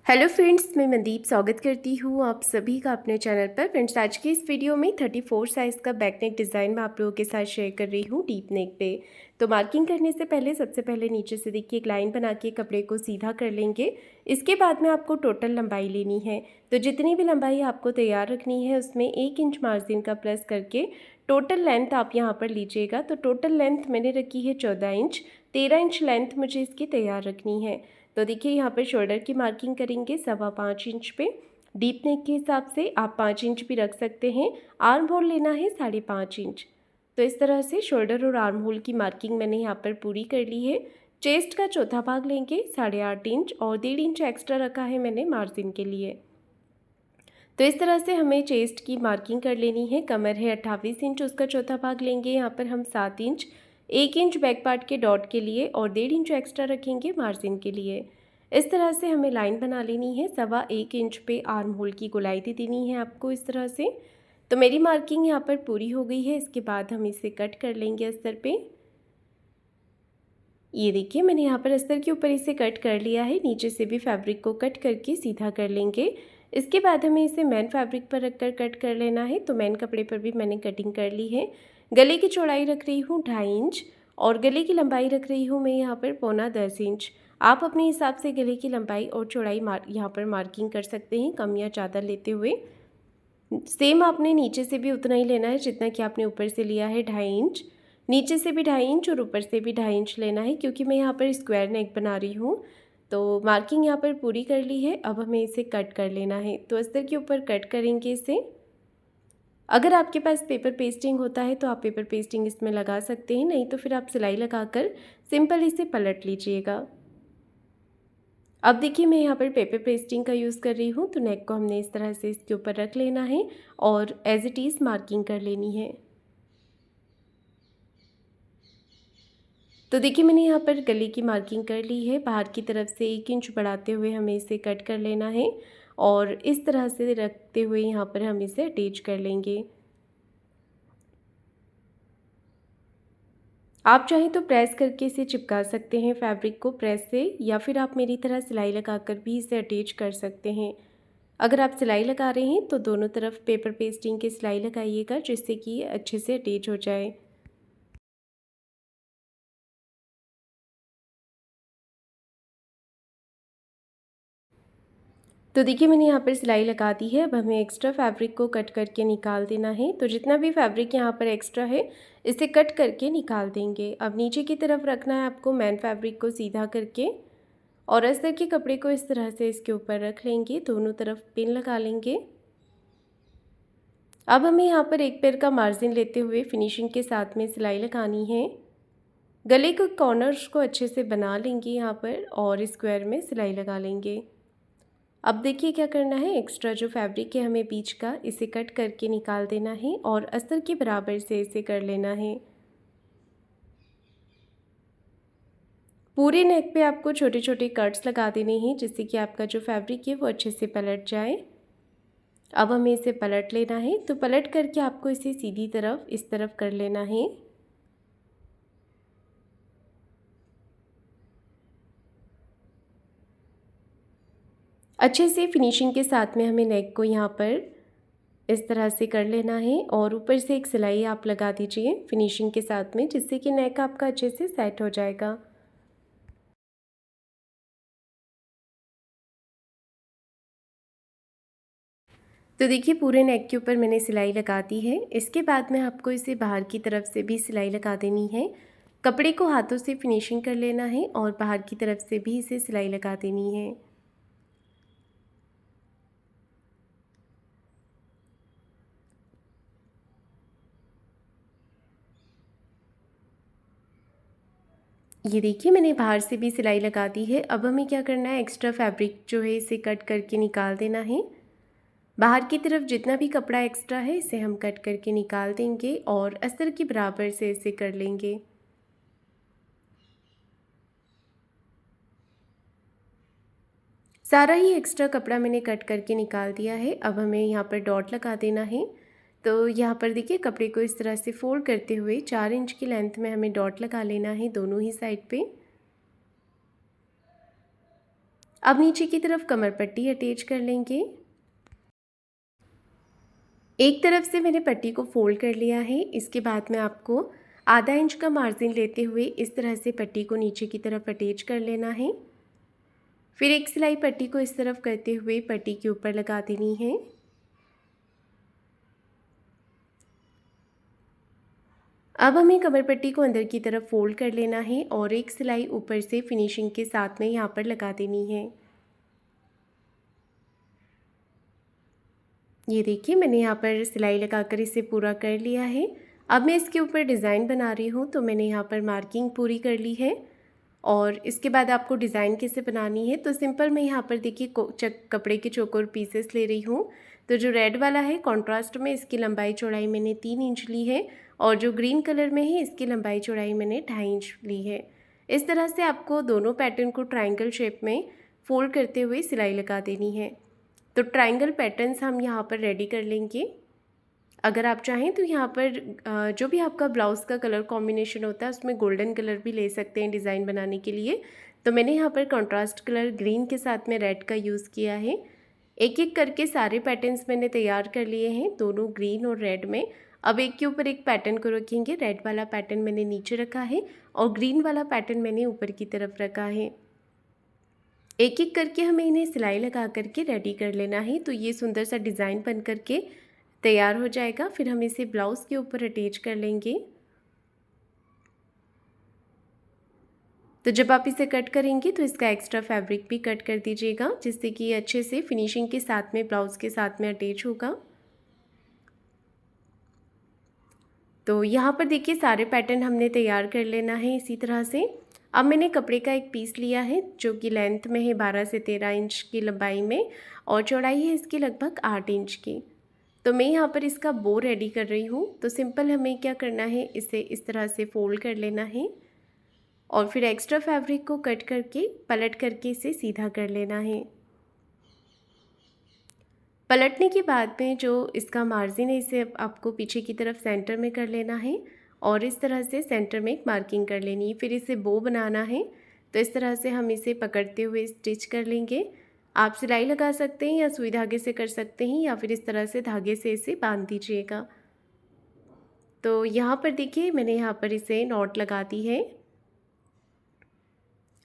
Hello friends, मैं मनदीप स्वागत करती हूँ आप सभी का अपने चैनल पर। फ्रेंड्स, आज की इस वीडियो में 34 साइज़ का बैक नेक डिज़ाइन मैं आप लोगों के साथ शेयर कर रही हूँ डीप नेक पे। तो मार्किंग करने से पहले सबसे पहले नीचे से देखिए एक लाइन बना के कपड़े को सीधा कर लेंगे। इसके बाद में आपको टोटल लंबाई लेनी है। तो जितनी भी लंबाई आपको तैयार रखनी है उसमें 1 इंच मार्जिन का प्लस करके टोटल लेंथ आप यहाँ पर लीजिएगा। तो टोटल लेंथ मैंने रखी है 14 इंच, 13 इंच लेंथ मुझे इसकी तैयार रखनी है। तो देखिए यहाँ पर शोल्डर की मार्किंग करेंगे 5.25 इंच पे। डीप नेक के हिसाब से आप 5 इंच भी रख सकते हैं। आर्म होल लेना है 5.5 इंच। तो इस तरह से शोल्डर और आर्म होल की मार्किंग मैंने यहाँ पर पूरी कर ली है। चेस्ट का चौथा भाग लेंगे 8.5 इंच और 1.5 इंच एक्स्ट्रा रखा है मैंने मार्जिन के लिए। तो इस तरह से हमें चेस्ट की मार्किंग कर लेनी है। कमर है 28 इंच, उसका चौथा भाग लेंगे यहाँ पर हम 7 इंच, 1 इंच बैक पार्ट के डॉट के लिए और 1.5 इंच एक्स्ट्रा रखेंगे मार्जिन के लिए। इस तरह से हमें लाइन बना लेनी है। 1.25 इंच पे आर्म होल की गोलाई दे देनी है आपको इस तरह से। तो मेरी मार्किंग यहाँ पर पूरी हो गई है। इसके बाद हम इसे कट कर लेंगे अस्तर पे। ये देखिए मैंने यहाँ पर अस्तर के ऊपर इसे कट कर लिया है। नीचे से भी फैब्रिक को कट करके सीधा कर लेंगे। इसके बाद हमें इसे मैन फैब्रिक पर रखकर कट कर लेना है। तो मैन कपड़े पर भी मैंने कटिंग कर ली है। गले की चौड़ाई रख रही हूँ 2.5 इंच और गले की लंबाई रख रही हूँ मैं यहाँ पर 9.25 इंच। आप अपने हिसाब से गले की लंबाई और चौड़ाई यहाँ पर मार्किंग कर सकते हैं, कम या ज़्यादा लेते हुए। सेम आपने नीचे से भी उतना ही लेना है जितना कि आपने ऊपर से लिया है 2.5 इंच। नीचे से भी 2.5 इंच और ऊपर से भी 2.5 इंच लेना है, क्योंकि मैं यहाँ पर स्क्वायर नेक बना रही हूँ। तो मार्किंग यहाँ पर पूरी कर ली है। अब हमें इसे कट कर लेना है। तो अस्तर के ऊपर कट करेंगे इसे। अगर आपके पास पेपर पेस्टिंग होता है तो आप पेपर पेस्टिंग इसमें लगा सकते हैं, नहीं तो फिर आप सिलाई लगाकर सिंपल इसे पलट लीजिएगा। अब देखिए मैं यहाँ पर पेपर पेस्टिंग का यूज़ कर रही हूँ। तो नेक को हमने इस तरह से इसके ऊपर रख लेना है और एज इट इज़ मार्किंग कर लेनी है। तो देखिए मैंने यहाँ पर गले की मार्किंग कर ली है। बाहर की तरफ से 1 इंच बढ़ाते हुए हमें इसे कट कर लेना है और इस तरह से रखते हुए यहाँ पर हम इसे अटैच कर लेंगे। आप चाहें तो प्रेस करके इसे चिपका सकते हैं फैब्रिक को प्रेस से, या फिर आप मेरी तरह सिलाई लगाकर भी इसे अटैच कर सकते हैं। अगर आप सिलाई लगा रहे हैं तो दोनों तरफ पेपर पेस्टिंग की सिलाई लगाइएगा, जिससे कि अच्छे से अटैच हो जाए। तो देखिए मैंने यहाँ पर सिलाई लगा दी है। अब हमें एक्स्ट्रा फैब्रिक को कट करके निकाल देना है। तो जितना भी फैब्रिक यहाँ पर एक्स्ट्रा है इसे कट करके निकाल देंगे। अब नीचे की तरफ रखना है आपको मैन फैब्रिक को सीधा करके और अस्तर के कपड़े को इस तरह से इसके ऊपर रख लेंगे। दोनों तरफ पिन लगा लेंगे। अब हमें यहाँ पर एक पैर का मार्जिन लेते हुए फिनिशिंग के साथ में सिलाई लगानी है। गले के कॉर्नर्स को अच्छे से बना लेंगे यहाँ पर और स्क्वायर में सिलाई लगा लेंगे। अब देखिए क्या करना है, एक्स्ट्रा जो फैब्रिक है हमें बीच का इसे कट करके निकाल देना है और अस्तर के बराबर से इसे कर लेना है। पूरे नेक पे आपको छोटे छोटे कट्स लगा देने हैं, जिससे कि आपका जो फैब्रिक है वो अच्छे से पलट जाए। अब हमें इसे पलट लेना है। तो पलट करके आपको इसे सीधी तरफ इस तरफ कर लेना है। अच्छे से फिनिशिंग के साथ में हमें नेक को यहाँ पर इस तरह से कर लेना है और ऊपर से एक सिलाई आप लगा दीजिए फिनिशिंग के साथ में, जिससे कि नेक आपका अच्छे से सेट हो जाएगा। तो देखिए पूरे नेक के ऊपर मैंने सिलाई लगा दी है। इसके बाद में आपको इसे बाहर की तरफ से भी सिलाई लगा देनी है। कपड़े को हाथों से फिनिशिंग कर लेना है और बाहर की तरफ से भी इसे सिलाई लगा देनी है। ये देखिए मैंने बाहर से भी सिलाई लगा दी है। अब हमें क्या करना है, एक्स्ट्रा फैब्रिक जो है इसे कट करके निकाल देना है। बाहर की तरफ जितना भी कपड़ा एक्स्ट्रा है इसे हम कट करके निकाल देंगे और अस्तर के बराबर से इसे कर लेंगे। सारा ही एक्स्ट्रा कपड़ा मैंने कट करके निकाल दिया है। अब हमें यहाँ पर डॉट लगा देना है। तो यहाँ पर देखिए कपड़े को इस तरह से फोल्ड करते हुए 4 इंच की लेंथ में हमें डॉट लगा लेना है दोनों ही साइड पे। अब नीचे की तरफ कमर पट्टी अटैच कर लेंगे। एक तरफ से मैंने पट्टी को फोल्ड कर लिया है। इसके बाद में आपको आधा इंच का मार्जिन लेते हुए इस तरह से पट्टी को नीचे की तरफ अटैच कर लेना है। फिर एक सिलाई पट्टी को इस तरफ करते हुए पट्टी के ऊपर लगा देनी है। अब हमें कमर पट्टी को अंदर की तरफ फोल्ड कर लेना है और एक सिलाई ऊपर से फिनिशिंग के साथ में यहाँ पर लगा देनी है। ये देखिए मैंने यहाँ पर सिलाई लगाकर इसे पूरा कर लिया है। अब मैं इसके ऊपर डिज़ाइन बना रही हूँ, तो मैंने यहाँ पर मार्किंग पूरी कर ली है। और इसके बाद आपको डिज़ाइन कैसे बनानी है, तो सिंपल मैं यहाँ पर देखिए कपड़े के चौकोर पीसेस ले रही हूँ। तो जो रेड वाला है कॉन्ट्रास्ट में, इसकी लंबाई चौड़ाई मैंने 3 इंच ली है और जो ग्रीन कलर में है इसकी लंबाई चौड़ाई मैंने 2.5 इंच ली है। इस तरह से आपको दोनों पैटर्न को ट्रायंगल शेप में फोल्ड करते हुए सिलाई लगा देनी है। तो ट्रायंगल पैटर्न्स हम यहाँ पर रेडी कर लेंगे। अगर आप चाहें तो यहाँ पर जो भी आपका ब्लाउज़ का कलर कॉम्बिनेशन होता है उसमें गोल्डन कलर भी ले सकते हैं डिज़ाइन बनाने के लिए। तो मैंने यहाँ पर कंट्रास्ट कलर ग्रीन के साथ में रेड का यूज़ किया है। एक एक करके सारे पैटर्न्स मैंने तैयार कर लिए हैं, दोनों ग्रीन और रेड में। अब एक के ऊपर एक पैटर्न को रखेंगे। रेड वाला पैटर्न मैंने नीचे रखा है और ग्रीन वाला पैटर्न मैंने ऊपर की तरफ रखा है। एक एक करके हमें इन्हें सिलाई लगा करके रेडी कर लेना है। तो ये सुंदर सा डिज़ाइन बन करके तैयार हो जाएगा। फिर हम इसे ब्लाउज़ के ऊपर अटैच कर लेंगे। तो जब आप इसे कट करेंगे तो इसका एक्स्ट्रा फैब्रिक भी कट कर दीजिएगा, जिससे कि ये अच्छे से फिनिशिंग के साथ में ब्लाउज़ के साथ में अटैच होगा। तो यहाँ पर देखिए सारे पैटर्न हमने तैयार कर लेना है इसी तरह से। अब मैंने कपड़े का एक पीस लिया है जो कि लेंथ में है 12 से 13 इंच की लंबाई में और चौड़ाई है इसकी लगभग 8 इंच की। तो मैं यहाँ पर इसका बो रेडी कर रही हूँ। तो सिंपल हमें क्या करना है, इसे इस तरह से फोल्ड कर लेना है और फिर एक्स्ट्रा फैब्रिक को कट करके पलट करके इसे सीधा कर लेना है। पलटने के बाद में जो इसका मार्जिन है इसे आपको पीछे की तरफ सेंटर में कर लेना है और इस तरह से सेंटर में एक मार्किंग कर लेनी है। फिर इसे बो बनाना है। तो इस तरह से हम इसे पकड़ते हुए स्टिच कर लेंगे। आप सिलाई लगा सकते हैं या सुई धागे से कर सकते हैं या फिर इस तरह से धागे से इसे बांध दीजिएगा। तो यहाँ पर देखिए मैंने यहाँ पर इसे नॉट लगा दी है।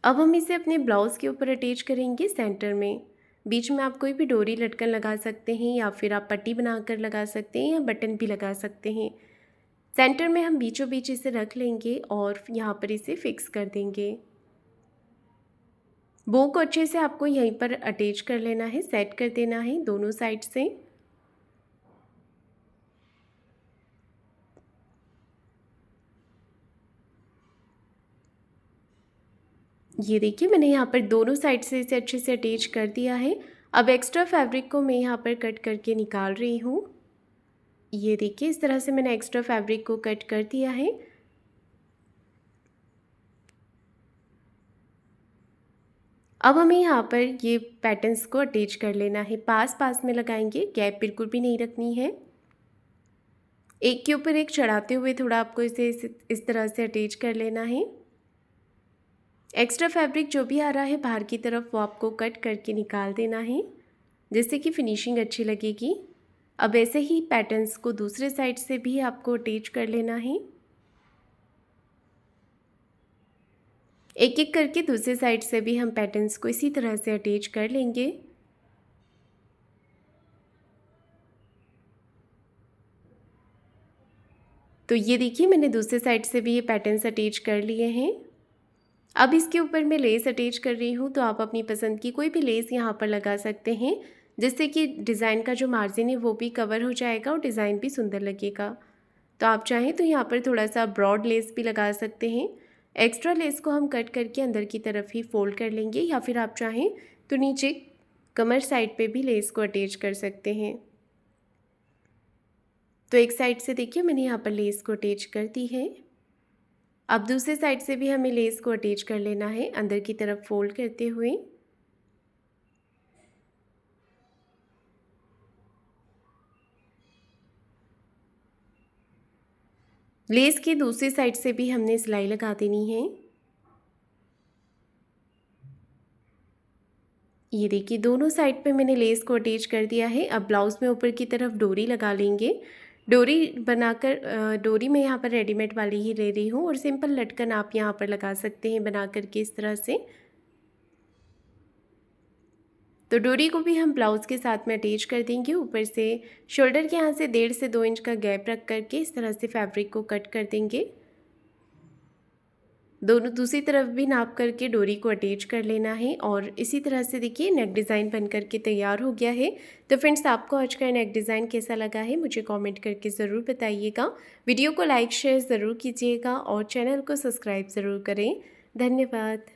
अब हम इसे अपने ब्लाउज़ के ऊपर अटैच करेंगे सेंटर में। बीच में आप कोई भी डोरी लटकन लगा सकते हैं या फिर आप पट्टी बनाकर लगा सकते हैं या बटन भी लगा सकते हैं। सेंटर में हम बीचों बीच इसे रख लेंगे और यहाँ पर इसे फिक्स कर देंगे। बो को अच्छे से आपको यहीं पर अटैच कर लेना है, सेट कर देना है दोनों साइड से। ये देखिए मैंने यहाँ पर दोनों साइड से इसे अच्छे से अटैच कर दिया है। अब एक्स्ट्रा फैब्रिक को मैं यहाँ पर कट करके निकाल रही हूँ। ये देखिए इस तरह से मैंने एक्स्ट्रा फैब्रिक को कट कर दिया है। अब हमें यहाँ पर ये पैटर्न्स को अटैच कर लेना है। पास पास में लगाएंगे, गैप बिल्कुल भी नहीं रखनी है। एक के ऊपर एक चढ़ाते हुए थोड़ा आपको इसे इस तरह से अटैच कर लेना है। एक्स्ट्रा फैब्रिक जो भी आ रहा है बाहर की तरफ वो आपको कट करके निकाल देना है, जिससे कि फिनिशिंग अच्छी लगेगी। अब ऐसे ही पैटर्न्स को दूसरे साइड से भी आपको अटैच कर लेना है। एक एक करके दूसरे साइड से भी हम पैटर्न्स को इसी तरह से अटैच कर लेंगे। तो ये देखिए मैंने दूसरे साइड से भी ये पैटर्न्स अटैच कर लिए हैं। अब इसके ऊपर मैं लेस अटैच कर रही हूँ। तो आप अपनी पसंद की कोई भी लेस यहाँ पर लगा सकते हैं, जिससे कि डिज़ाइन का जो मार्जिन है वो भी कवर हो जाएगा और डिज़ाइन भी सुंदर लगेगा। तो आप चाहें तो यहाँ पर थोड़ा सा ब्रॉड लेस भी लगा सकते हैं। एक्स्ट्रा लेस को हम कट करके अंदर की तरफ ही फोल्ड कर लेंगे या फिर आप चाहें तो नीचे कमर साइड पे भी लेस को अटैच कर सकते हैं। तो एक साइड से देखिए मैंने यहाँ पर लेस को अटैच कर दी है। अब दूसरे साइड से भी हमें लेस को अटैच कर लेना है अंदर की तरफ फोल्ड करते हुए। लेस की दूसरी साइड से भी हमने सिलाई लगा देनी है। ये देखिए दोनों साइड पे मैंने लेस को अटैच कर दिया है। अब ब्लाउज़ में ऊपर की तरफ डोरी लगा लेंगे। डोरी बनाकर डोरी मैं यहाँ पर रेडीमेड वाली ही ले रही हूँ और सिंपल लटकन आप यहाँ पर लगा सकते हैं बना करके इस तरह से। तो डोरी को भी हम ब्लाउज़ के साथ में अटैच कर देंगे। ऊपर से शोल्डर के यहाँ से 1.5 से 2 इंच का गैप रख करके इस तरह से फैब्रिक को कट कर देंगे। दोनों दूसरी तरफ भी नाप करके डोरी को अटैच कर लेना है और इसी तरह से देखिए नेक डिज़ाइन बन करके तैयार हो गया है। तो फ्रेंड्स आपको आज का नेक डिज़ाइन कैसा लगा है मुझे कमेंट करके ज़रूर बताइएगा। वीडियो को लाइक शेयर ज़रूर कीजिएगा और चैनल को सब्सक्राइब ज़रूर करें। धन्यवाद।